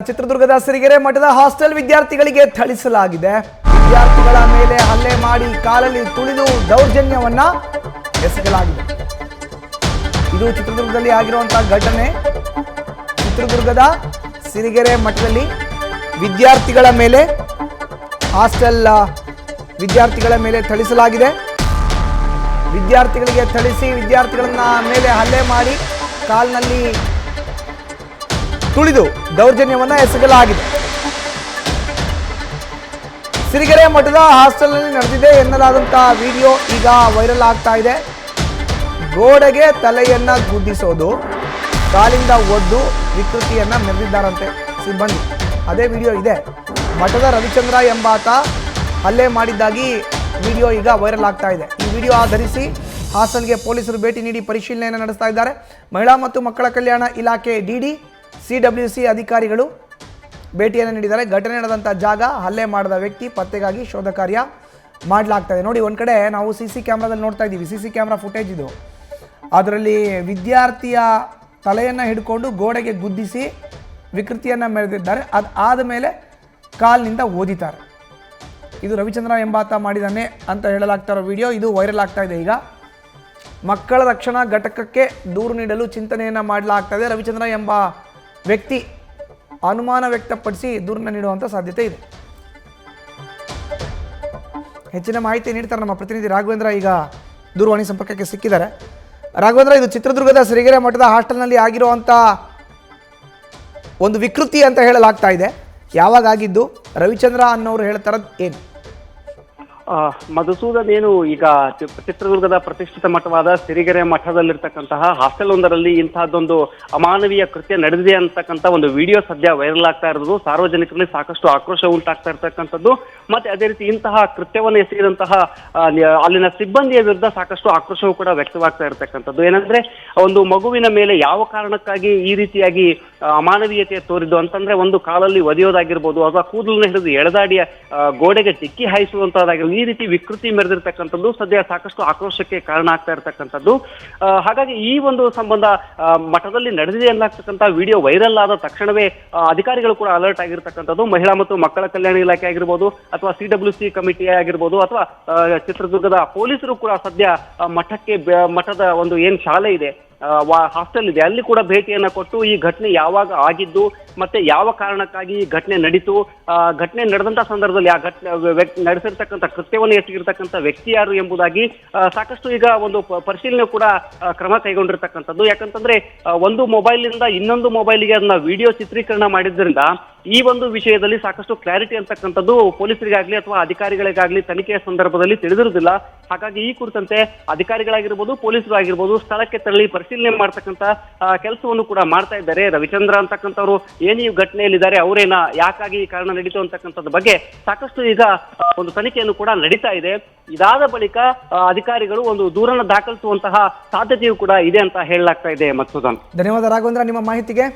ಚಿತ್ರದುರ್ಗದ ಸಿರಿಗೆರೆ ಮಠದ ಹಾಸ್ಟೆಲ್ ವಿದ್ಯಾರ್ಥಿಗಳಿಗೆ ಥಳಿಸಲಾಗಿದೆ. ವಿದ್ಯಾರ್ಥಿಗಳ ಮೇಲೆ ಹಲ್ಲೆ ಮಾಡಿ ಕಾಲಲ್ಲಿ ತುಳಿದು ದೌರ್ಜನ್ಯವನ್ನ ಎಸಗಲಾಗಿದೆ. ಇದು ಚಿತ್ರದುರ್ಗದಲ್ಲಿ ಆಗಿರುವಂತಹ ಘಟನೆ. ಚಿತ್ರದುರ್ಗದ ಸಿರಿಗೆರೆ ಮಠದಲ್ಲಿ ವಿದ್ಯಾರ್ಥಿಗಳ ಮೇಲೆ ಹಾಸ್ಟೆಲ್ ವಿದ್ಯಾರ್ಥಿಗಳ ಮೇಲೆ ಥಳಿಸಲಾಗಿದೆ. ವಿದ್ಯಾರ್ಥಿಗಳಿಗೆ ಥಳಿಸಿ ವಿದ್ಯಾರ್ಥಿಗಳನ್ನ ಮೇಲೆ ಹಲ್ಲೆ ಮಾಡಿ ಕಾಲಿನಲ್ಲಿ ತುಳಿದು ದೌರ್ಜನ್ಯವನ್ನ ಎಸಗಲಾಗಿದೆ. ಸಿರಿಗೆರೆ ಮಠದ ಹಾಸ್ಟೆಲ್ನಲ್ಲಿ ನಡೆದಿದೆ ಎನ್ನಲಾದಂತಹ ವಿಡಿಯೋ ಈಗ ವೈರಲ್ ಆಗ್ತಾ ಇದೆ. ಗೋಡೆಗೆ ತಲೆಯನ್ನ ಗುದ್ದಿಸೋದು, ಕಾಲಿಂದ ಒದ್ದು ವಿಕೃತಿಯನ್ನ ಮೆರೆದಿದ್ದಾರಂತೆ ಸಿಬ್ಬಂದಿ. ಅದೇ ವಿಡಿಯೋ ಇದೆ. ಮಠದ ರವಿಚಂದ್ರ ಎಂಬಾತ ಹಲ್ಲೆ ಮಾಡಿದ್ದಾಗಿ ವಿಡಿಯೋ ಈಗ ವೈರಲ್ ಆಗ್ತಾ ಇದೆ. ಈ ವಿಡಿಯೋ ಆಧರಿಸಿ ಹಾಸ್ಟೆಲ್ಗೆ ಪೊಲೀಸರು ಭೇಟಿ ನೀಡಿ ಪರಿಶೀಲನೆಯನ್ನು ನಡೆಸ್ತಾ ಇದ್ದಾರೆ. ಮಹಿಳಾ ಮತ್ತು ಮಕ್ಕಳ ಕಲ್ಯಾಣ ಇಲಾಖೆ ಡಿಡಿ CWC ಅಧಿಕಾರಿಗಳು ಭೇಟಿಯನ್ನು ನೀಡಿದ್ದಾರೆ. ಘಟನೆ ನಡೆದಂಥ ಜಾಗ, ಹಲ್ಲೆ ಮಾಡಿದ ವ್ಯಕ್ತಿ ಪತ್ತೆಗಾಗಿ ಶೋಧ ಕಾರ್ಯ ಮಾಡಲಾಗ್ತಾ ಇದೆ. ನೋಡಿ, ಒಂದು ಕಡೆ ನಾವು CC ಕ್ಯಾಮ್ರಾದಲ್ಲಿ ನೋಡ್ತಾ ಇದ್ದೀವಿ. CC ಕ್ಯಾಮ್ರಾ ಫುಟೇಜ್ ಇದು. ಅದರಲ್ಲಿ ವಿದ್ಯಾರ್ಥಿಯ ತಲೆಯನ್ನು ಹಿಡ್ಕೊಂಡು ಗೋಡೆಗೆ ಗುದ್ದಿಸಿ ವಿಕೃತಿಯನ್ನು ಮೆರೆದಿದ್ದಾರೆ. ಅದು ಆದ ಮೇಲೆ ಕಾಲಿನಿಂದ ಓದಿದ್ದಾರೆ. ಇದು ರವಿಚಂದ್ರ ಎಂಬಾತ ಮಾಡಿದ್ದಾನೆ ಅಂತ ಹೇಳಲಾಗ್ತಾ ಇರೋ ವಿಡಿಯೋ ಇದು ವೈರಲ್ ಆಗ್ತಾ ಇದೆ. ಈಗ ಮಕ್ಕಳ ರಕ್ಷಣಾ ಘಟಕಕ್ಕೆ ದೂರು ನೀಡಲು ಚಿಂತನೆಯನ್ನು ಮಾಡಲಾಗ್ತಾ ಇದೆ. ರವಿಚಂದ್ರ ಎಂಬ ವ್ಯಕ್ತಿ ಅನುಮಾನ ವ್ಯಕ್ತಪಡಿಸಿ ದೂರನ್ನು ನೀಡುವಂಥ ಸಾಧ್ಯತೆ ಇದೆ. ಹೆಚ್ಚಿನ ಮಾಹಿತಿ ನೀಡ್ತಾರೆ ನಮ್ಮ ಪ್ರತಿನಿಧಿ ರಾಘವೇಂದ್ರ. ಈಗ ದೂರವಾಣಿ ಸಂಪರ್ಕಕ್ಕೆ ಸಿಕ್ಕಿದ್ದಾರೆ. ರಾಘವೇಂದ್ರ, ಇದು ಚಿತ್ರದುರ್ಗದ ಸಿರಿಗೆರೆ ಮಠದ ಹಾಸ್ಟೆಲ್ನಲ್ಲಿ ಆಗಿರುವಂಥ ಒಂದು ವಿಕೃತಿ ಅಂತ ಹೇಳಲಾಗ್ತಾ ಇದೆ. ಯಾವಾಗ ಆಗಿದ್ದು? ರವಿಚಂದ್ರ ಅನ್ನೋರು ಹೇಳ್ತಾರದ್ದು ಏನು? ಮಧುಸೂದನ್, ಏನು ಈಗ ಚಿತ್ರದುರ್ಗದ ಪ್ರತಿಷ್ಠಿತ ಮಠವಾದ ಸಿರಿಗೆರೆ ಮಠದಲ್ಲಿರ್ತಕ್ಕಂತಹ ಹಾಸ್ಟೆಲ್ ಒಂದರಲ್ಲಿ ಇಂತಹದ್ದೊಂದು ಅಮಾನವೀಯ ಕೃತ್ಯ ನಡೆದಿದೆ ಅಂತಕ್ಕಂಥ ಒಂದು ವಿಡಿಯೋ ಸದ್ಯ ವೈರಲ್ ಆಗ್ತಾ ಇರೋದು ಸಾರ್ವಜನಿಕರಲ್ಲಿ ಸಾಕಷ್ಟು ಆಕ್ರೋಶ ಉಂಟಾಗ್ತಾ ಇರ್ತಕ್ಕಂಥದ್ದು. ಮತ್ತೆ ಅದೇ ರೀತಿ ಇಂತಹ ಕೃತ್ಯವನ್ನು ಎಸಗಿದಂತಹ ಅಲ್ಲಿನ ಸಿಬ್ಬಂದಿಯ ವಿರುದ್ಧ ಸಾಕಷ್ಟು ಆಕ್ರೋಶವೂ ಕೂಡ ವ್ಯಕ್ತವಾಗ್ತಾ ಇರತಕ್ಕಂಥದ್ದು. ಏನಂದ್ರೆ ಒಂದು ಮಗುವಿನ ಮೇಲೆ ಯಾವ ಕಾರಣಕ್ಕಾಗಿ ಈ ರೀತಿಯಾಗಿ ಅಮಾನವೀಯತೆ ತೋರಿದ್ದು ಅಂತಂದ್ರೆ, ಒಂದು ಕಾಲಲ್ಲಿ ಒದೆಯೋದಾಗಿರ್ಬೋದು, ಅಥವಾ ಕೂದಲನ್ನ ಹಿಡಿದು ಎಳೆದಾಡಿಯ ಗೋಡೆಗೆ ಟಿಕ್ಕಿ ಹಾಯಿಸುವಂತಹದ್ದಾಗಿರ್ಬೋದು, ಈ ರೀತಿ ವಿಕೃತಿ ಮೆರೆದಿರ್ತಕ್ಕಂಥದ್ದು ಸದ್ಯ ಸಾಕಷ್ಟು ಆಕ್ರೋಶಕ್ಕೆ ಕಾರಣ ಆಗ್ತಾ ಇರತಕ್ಕಂಥದ್ದು. ಹಾಗಾಗಿ ಈ ಒಂದು ಸಂಬಂಧ ಮಠದಲ್ಲಿ ನಡೆದಿದೆ ಎನ್ನಲಾಗ್ತಕ್ಕಂಥ ವಿಡಿಯೋ ವೈರಲ್ ಆದ ತಕ್ಷಣವೇ ಅಧಿಕಾರಿಗಳು ಕೂಡ ಅಲರ್ಟ್ ಆಗಿರ್ತಕ್ಕಂಥದ್ದು. ಮಹಿಳಾ ಮತ್ತು ಮಕ್ಕಳ ಕಲ್ಯಾಣ ಇಲಾಖೆ ಆಗಿರ್ಬೋದು, ಅಥವಾ CWC ಕಮಿಟಿ ಆಗಿರ್ಬೋದು, ಅಥವಾ ಚಿತ್ರದುರ್ಗದ ಪೊಲೀಸರು ಕೂಡ ಸದ್ಯ ಮಠದ ಒಂದು ಏನ್ ಶಾಲೆ ಇದೆ, ಹಾಸ್ಟೆಲ್ ಇದೆ, ಅಲ್ಲಿ ಕೂಡ ಭೇಟಿಯನ್ನ ಕೊಟ್ಟು ಈ ಘಟನೆ ಯಾವಾಗ ಆಗಿದ್ದು ಮತ್ತೆ ಯಾವ ಕಾರಣಕ್ಕಾಗಿ ಈ ಘಟನೆ ನಡೀತು, ಘಟನೆ ನಡೆದಂತ ಸಂದರ್ಭದಲ್ಲಿ ಆ ಘಟನೆ ನಡೆಸಿರ್ತಕ್ಕಂಥ ಕೃತ್ಯವನ್ನು ಎಸಗಿರ್ತಕ್ಕಂಥ ವ್ಯಕ್ತಿ ಯಾರು ಎಂಬುದಾಗಿ ಸಾಕಷ್ಟು ಈಗ ಒಂದು ಪರಿಶೀಲನೆ ಕೂಡ ಕ್ರಮ ಕೈಗೊಂಡಿರ್ತಕ್ಕಂಥದ್ದು. ಯಾಕಂತಂದ್ರೆ ಒಂದು ಮೊಬೈಲಿಂದ ಇನ್ನೊಂದು ಮೊಬೈಲಿಗೆ ಅದನ್ನ ವಿಡಿಯೋ ಚಿತ್ರೀಕರಣ ಮಾಡಿದ್ರಿಂದ ಈ ಒಂದು ವಿಷಯದಲ್ಲಿ ಸಾಕಷ್ಟು ಕ್ಲಾರಿಟಿ ಅಂತಕ್ಕಂಥದ್ದು ಪೊಲೀಸರಿಗಾಗ್ಲಿ ಅಥವಾ ಅಧಿಕಾರಿಗಳಿಗಾಗ್ಲಿ ತನಿಖೆಯ ಸಂದರ್ಭದಲ್ಲಿ ತಿಳಿದಿರುವುದಿಲ್ಲ. ಹಾಗಾಗಿ ಈ ಕುರಿತಂತೆ ಅಧಿಕಾರಿಗಳಾಗಿರ್ಬೋದು, ಪೊಲೀಸರು ಆಗಿರ್ಬೋದು ಸ್ಥಳಕ್ಕೆ ತೆರಳಿ ಪರಿಶೀಲನೆ ಮಾಡ್ತಕ್ಕಂಥ ಕೆಲಸವನ್ನು ಕೂಡ ಮಾಡ್ತಾ ಇದ್ದಾರೆ. ರವಿಚಂದ್ರ ಅಂತಕ್ಕಂಥವ್ರು ಏನು ಈ ಘಟನೆಯಲ್ಲಿದ್ದಾರೆ, ಅವರೇನ, ಯಾಕಾಗಿ ಈ ಕಾರಣ ನಡೀತು ಅಂತಕ್ಕಂಥದ್ದು ಬಗ್ಗೆ ಸಾಕಷ್ಟು ಈಗ ಒಂದು ತನಿಖೆಯನ್ನು ಕೂಡ ನಡೀತಾ ಇದೆ. ಇದಾದ ಬಳಿಕ ಅಧಿಕಾರಿಗಳು ಒಂದು ದೂರನ್ನು ದಾಖಲಿಸುವಂತಹ ಸಾಧ್ಯತೆಯೂ ಕೂಡ ಇದೆ ಅಂತ ಹೇಳಲಾಗ್ತಾ ಇದೆ. ಮಧುಸೂದನ್, ಧನ್ಯವಾದ ರಾಘವೇಂದ್ರ ನಿಮ್ಮ ಮಾಹಿತಿಗೆ.